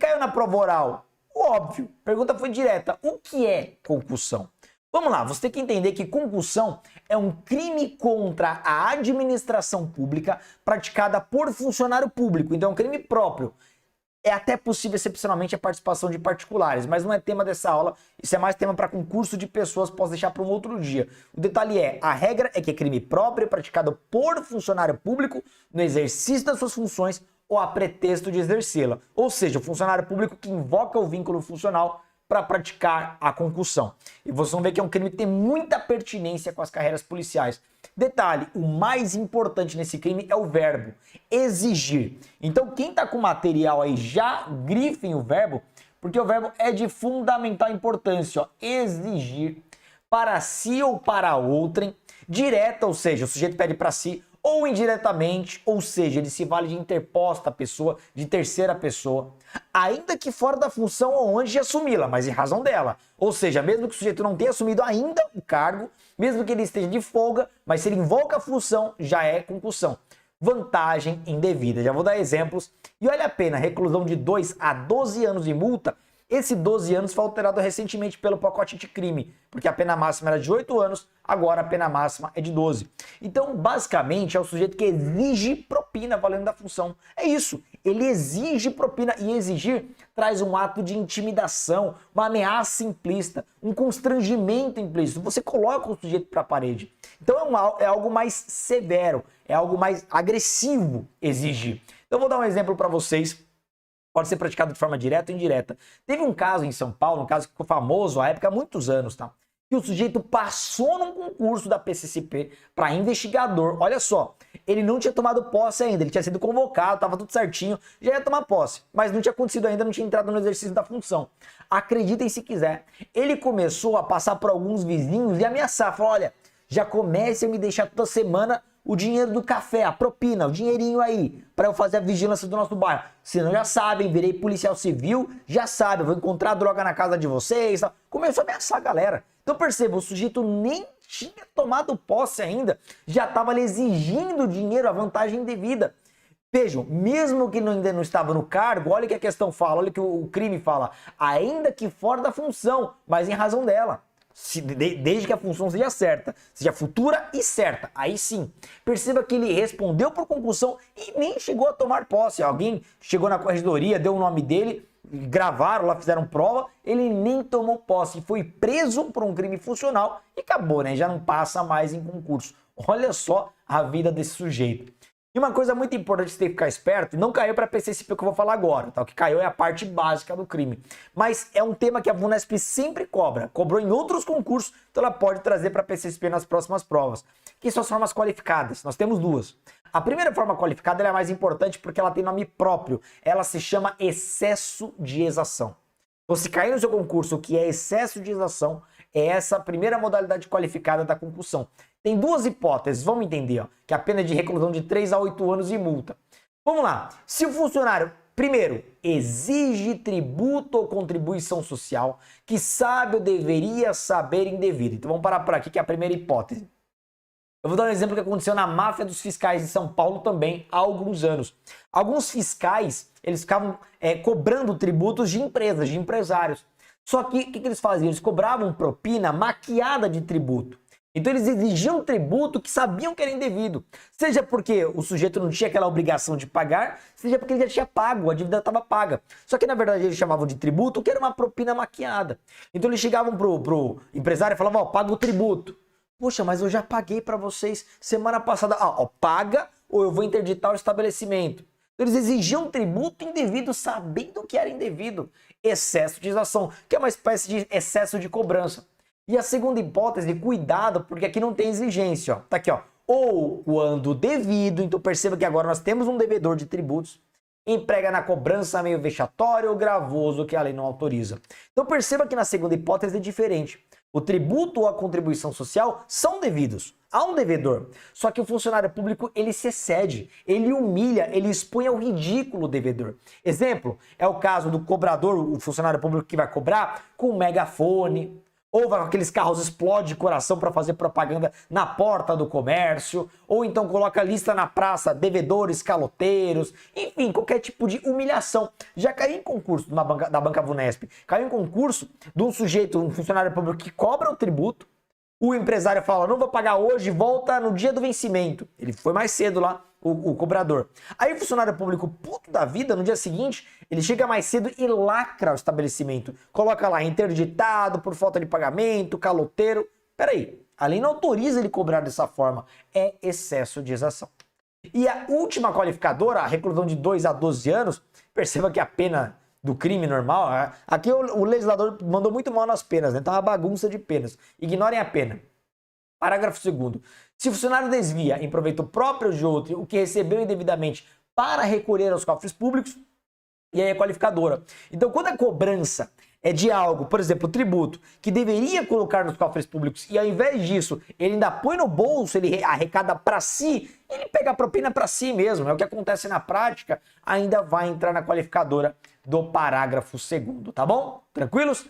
caiu na prova oral? Óbvio. A pergunta foi direta. O que é concussão? Vamos lá, você tem que entender que concussão é um crime contra a administração pública praticada por funcionário público. Então é um crime próprio. É até possível, excepcionalmente, a participação de particulares, mas não é tema dessa aula, isso é mais tema para concurso de pessoas, posso deixar para um outro dia. O detalhe é, a regra é que é crime próprio praticado por funcionário público no exercício das suas funções ou a pretexto de exercê-la. Ou seja, o funcionário público que invoca o vínculo funcional para praticar a concussão. E vocês vão ver que é um crime que tem muita pertinência com as carreiras policiais. Detalhe, o mais importante nesse crime é o verbo, exigir. Então quem está com material aí, já grifem o verbo, porque o verbo é de fundamental importância, ó, exigir para si ou para outrem, direta, ou seja, o sujeito pede para si, ou indiretamente, ou seja, ele se vale de interposta pessoa, de terceira pessoa, ainda que fora da função ou antes de assumi-la, mas em razão dela. Ou seja, mesmo que o sujeito não tenha assumido ainda o cargo, mesmo que ele esteja de folga, mas se ele invoca a função, já é concussão. Vantagem indevida. Já vou dar exemplos. E olha a pena, reclusão de 2 a 12 anos de multa. Esse 12 anos foi alterado recentemente pelo pacote de crime, porque a pena máxima era de 8 anos, agora a pena máxima é de 12. Então, basicamente, é o sujeito que exige propina valendo da função. É isso, ele exige propina, e exigir traz um ato de intimidação, uma ameaça implícita, um constrangimento implícito. Você coloca o sujeito para a parede. Então é algo mais severo, é algo mais agressivo exigir. Então, vou dar um exemplo para vocês. Pode ser praticado de forma direta ou indireta. Teve um caso em São Paulo, um caso que ficou famoso à época há muitos anos, tá? Que o sujeito passou num concurso da PCCP para investigador. Olha só, ele não tinha tomado posse ainda, ele tinha sido convocado, estava tudo certinho, já ia tomar posse, mas não tinha acontecido ainda, não tinha entrado no exercício da função. Acreditem se quiser, ele começou a passar por alguns vizinhos e ameaçar, falou, olha, já comece a me deixar toda semana o dinheiro do café, a propina, o dinheirinho aí, para eu fazer a vigilância do nosso bairro. Senão já sabem, virei policial civil, já sabem, eu vou encontrar droga na casa de vocês. Tal. Começou a ameaçar a galera. Então perceba, o sujeito nem tinha tomado posse ainda, já estava ali exigindo dinheiro, a vantagem indevida. Vejam, mesmo que ainda não estava no cargo, olha o que a questão fala, olha o que o crime fala, ainda que fora da função, mas em razão dela. Desde que a função seja certa, seja futura e certa, aí sim. Perceba que ele respondeu por concussão e nem chegou a tomar posse. Alguém chegou na corregedoria, deu o nome dele, gravaram lá, fizeram prova, ele nem tomou posse, foi preso por um crime funcional e acabou, né? Já não passa mais em concurso. Olha só a vida desse sujeito. E uma coisa muito importante que você tem que ficar esperto, não caiu para a PCCP que eu vou falar agora, tá? O que caiu é a parte básica do crime. Mas é um tema que a VUNESP sempre cobra, cobrou em outros concursos, então ela pode trazer para a PCCP nas próximas provas. Que são as formas qualificadas, nós temos duas. A primeira forma qualificada é a mais importante porque ela tem nome próprio, ela se chama excesso de exação. Então se cair no seu concurso o que é excesso de exação, é essa a primeira modalidade qualificada da concussão. Tem duas hipóteses, vamos entender, ó, que a pena é de reclusão de 3 a 8 anos e multa. Vamos lá, se o funcionário, primeiro, exige tributo ou contribuição social que sabe ou deveria saber indevido. Então vamos parar por aqui que é a primeira hipótese. Eu vou dar um exemplo que aconteceu na máfia dos fiscais de São Paulo também há alguns anos. Alguns fiscais, eles ficavam cobrando tributos de empresas, de empresários. Só que o que eles faziam? Eles cobravam propina maquiada de tributo. Então eles exigiam tributo que sabiam que era indevido. Seja porque o sujeito não tinha aquela obrigação de pagar, seja porque ele já tinha pago, a dívida estava paga. Só que na verdade eles chamavam de tributo, que era uma propina maquiada. Então eles chegavam pro empresário e falavam, ó, paga o tributo. Poxa, mas eu já paguei para vocês semana passada. Ó, paga ou eu vou interditar o estabelecimento. Então eles exigiam tributo indevido, sabendo que era indevido. Excesso de exação, que é uma espécie de excesso de cobrança. E a segunda hipótese, cuidado, porque aqui não tem exigência, ó. Tá aqui, ó. Ou quando devido, então perceba que agora nós temos um devedor de tributos, emprega na cobrança meio vexatório ou gravoso que a lei não autoriza. Então perceba que na segunda hipótese é diferente. O tributo ou a contribuição social são devidos. Há um devedor. Só que o funcionário público, ele se excede, ele humilha, ele expõe ao ridículo o devedor. Exemplo, é o caso do cobrador, o funcionário público que vai cobrar com um megafone, ou vai com aqueles carros explode de coração para fazer propaganda na porta do comércio, ou então coloca lista na praça, devedores, caloteiros, enfim, qualquer tipo de humilhação. Já caiu em concurso da Banca Vunesp, caiu em concurso de um sujeito, um funcionário público que cobra o tributo, o empresário fala, não vou pagar hoje, volta no dia do vencimento. Ele foi mais cedo lá, o cobrador. Aí o funcionário público, puto da vida, no dia seguinte, ele chega mais cedo e lacra o estabelecimento. Coloca lá, interditado por falta de pagamento, caloteiro. Peraí, a lei não autoriza ele cobrar dessa forma. É excesso de exação. E a última qualificadora, a reclusão de 2 a 12 anos, perceba que a pena do crime normal, aqui o legislador mandou muito mal nas penas, né? Então é uma bagunça de penas. Ignorem a pena. Parágrafo 2º. Se o funcionário desvia em proveito próprio de outro o que recebeu indevidamente para recolher aos cofres públicos, e aí é qualificadora. Então, quando a cobrança é de algo, por exemplo, tributo, que deveria colocar nos cofres públicos e ao invés disso, ele ainda põe no bolso, ele arrecada para si, ele pega a propina para si mesmo. É o que acontece na prática, ainda vai entrar na qualificadora do parágrafo 2º, tá bom? Tranquilos?